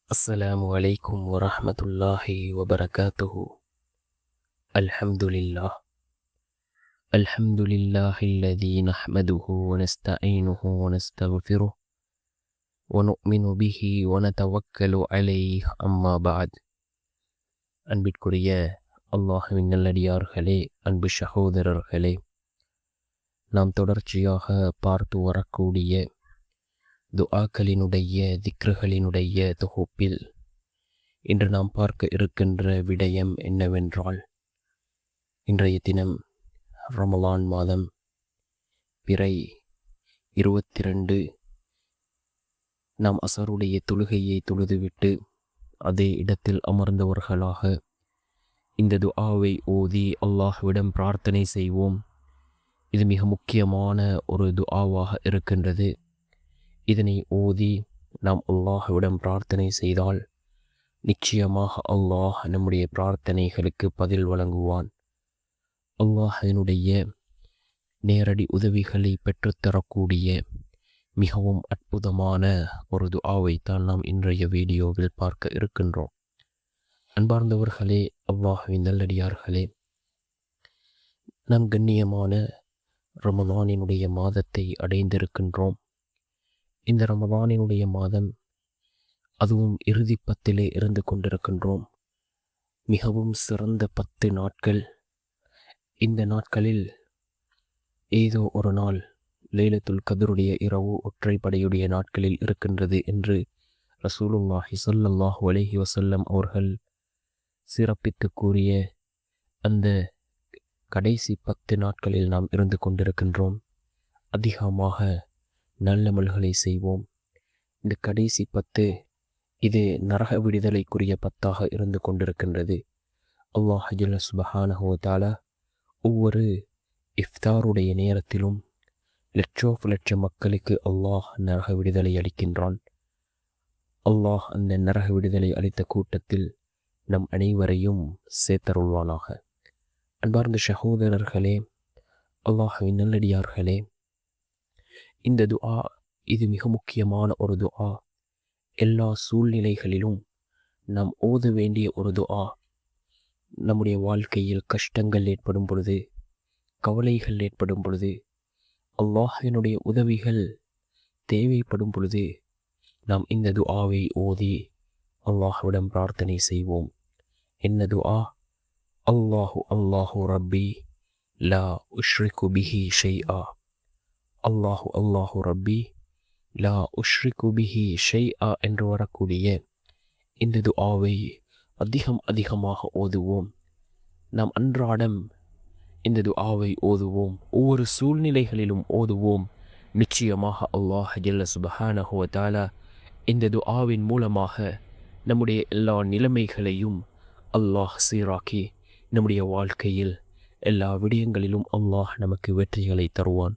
السلام عليكم ورحمة الله وبركاته. الحمد لله الحمد لله الذي نحمده ونستعينه ونستغفره ونؤمن به ونتوكل عليه. أما بعد. அன்பிற்குரிய அல்லாஹ்வின் நல்லடியார்களே, அன்பு சகோதரர்களே, நாம் தொடர்ச்சியாக பார்த்து வரக்கூடிய துஆக்களினுடைய திக்ருகளினுடைய தொகுப்பில் இன்று நாம் பார்க்க இருக்கின்ற விடயம் என்னவென்றால், இன்றைய தினம் ரமலான் மாதம் பிறை 22. நாம் அசருடைய தொழுகையை தொழுதுவிட்டு அதே இடத்தில் அமர்ந்தவர்களாக இந்த துஆவை ஓதி அல்லாஹ்விடம் பிரார்த்தனை செய்வோம். இது மிக முக்கியமான ஒரு துஆவாக இருக்கின்றது. இதனை ஓதி நாம் அல்லாஹ்விடம் பிரார்த்தனை செய்தால் நிச்சயமாக அல்லாஹ் நம்முடைய பிரார்த்தனைகளுக்கு பதில் வழங்குவான். அல்லாஹினுடைய நேரடி உதவிகளை பெற்றுத்தரக்கூடிய மிகவும் அற்புதமான ஒரு துஆவைத்தான் நாம் இன்றைய வீடியோவில் பார்க்க இருக்கின்றோம். அன்பார்ந்தவர்களே, அல்லாஹ்வின் நல்லடியார்களே, நாம் கண்ணியமான ரமலானினுடைய மாதத்தை அடைந்திருக்கின்றோம். இந்த ரமலானினுடைய மாதம், அதுவும் இறுதி 10 இருந்து கொண்டிருக்கின்றோம். மிகவும் சிறந்த 10 நாட்கள். இந்த நாட்களில் ஏதோ ஒரு நாள் லைலத்துல் கத்ருடைய இரவு ஒற்றைப்படையுடைய நாட்களில் இருக்கின்றது என்று ரசூலுல்லாஹி ஸல்லல்லாஹு அலைஹி வஸல்லம் அவர்கள் சிறப்பித்து கூறிய அந்த கடைசி 10 நாட்களில் நாம் இருந்து கொண்டிருக்கின்றோம். அதிகமாக நல்லமல்களை செய்வோம். இந்த கடைசி 10 இது நரக விடுதலைக்குரிய 10ஆக இருந்து கொண்டிருக்கின்றது. அல்லாஹ் ஜல்ல சுப்ஹானஹு வ தஆலா ஒவ்வொரு இஃப்தாருடைய நேரத்திலும் லட்ச மக்களுக்கு அல்லாஹ் நரக விடுதலை அளிக்கின்றான். அல்லாஹ் அந்த நரக விடுதலை அளித்த கூட்டத்தில் நம் அனைவரையும் சேர்த்தருள்வானாக. அன்பார்ந்த சகோதரர்களே, அல்லாஹ்வின் நல்லடியார்களே, இந்த துஆ இது மிக முக்கியமான ஒரு துஆ. எல்லா சூழ்நிலைகளிலும் நாம் ஓத வேண்டிய ஒரு துஆ. நம்முடைய வாழ்க்கையில் கஷ்டங்கள் ஏற்படும் பொழுது, கவலைகள் ஏற்படும் பொழுது, அல்லாஹ்வினுடைய உதவிகள் தேவைப்படும் பொழுது நாம் இந்த துஆவை ஓதி அல்லாஹ்விடம் பிரார்த்தனை செய்வோம். என்ன துஆ? அல்லாஹு அல்லாஹு ரப்பி லா உஷ்ரிகு பிஹி ஷைஆ. அல்லாஹு அல்லாஹு ரப்பி லா உஷ்ரிகு பிஹி ஷைஆ என்று வரக்கூடிய இந்த துஆவை அதிகமாக ஓதுவோம். நாம் அன்றாடம் இந்த துஆவை ஓதுவோம். ஒவ்வொரு சூழ்நிலைகளிலும் ஓதுவோம். நிச்சயமாக அல்லாஹ் ஜல்ல சுப்ஹானஹு வ தஆலா இந்த துஆவின் மூலமாக நம்முடைய எல்லா நிலைமைகளையும் அல்லாஹ் சீராக்கி நம்முடைய வாழ்க்கையில் எல்லா விடயங்களிலும் அல்லாஹ் நமக்கு வெற்றிகளை தருவான்.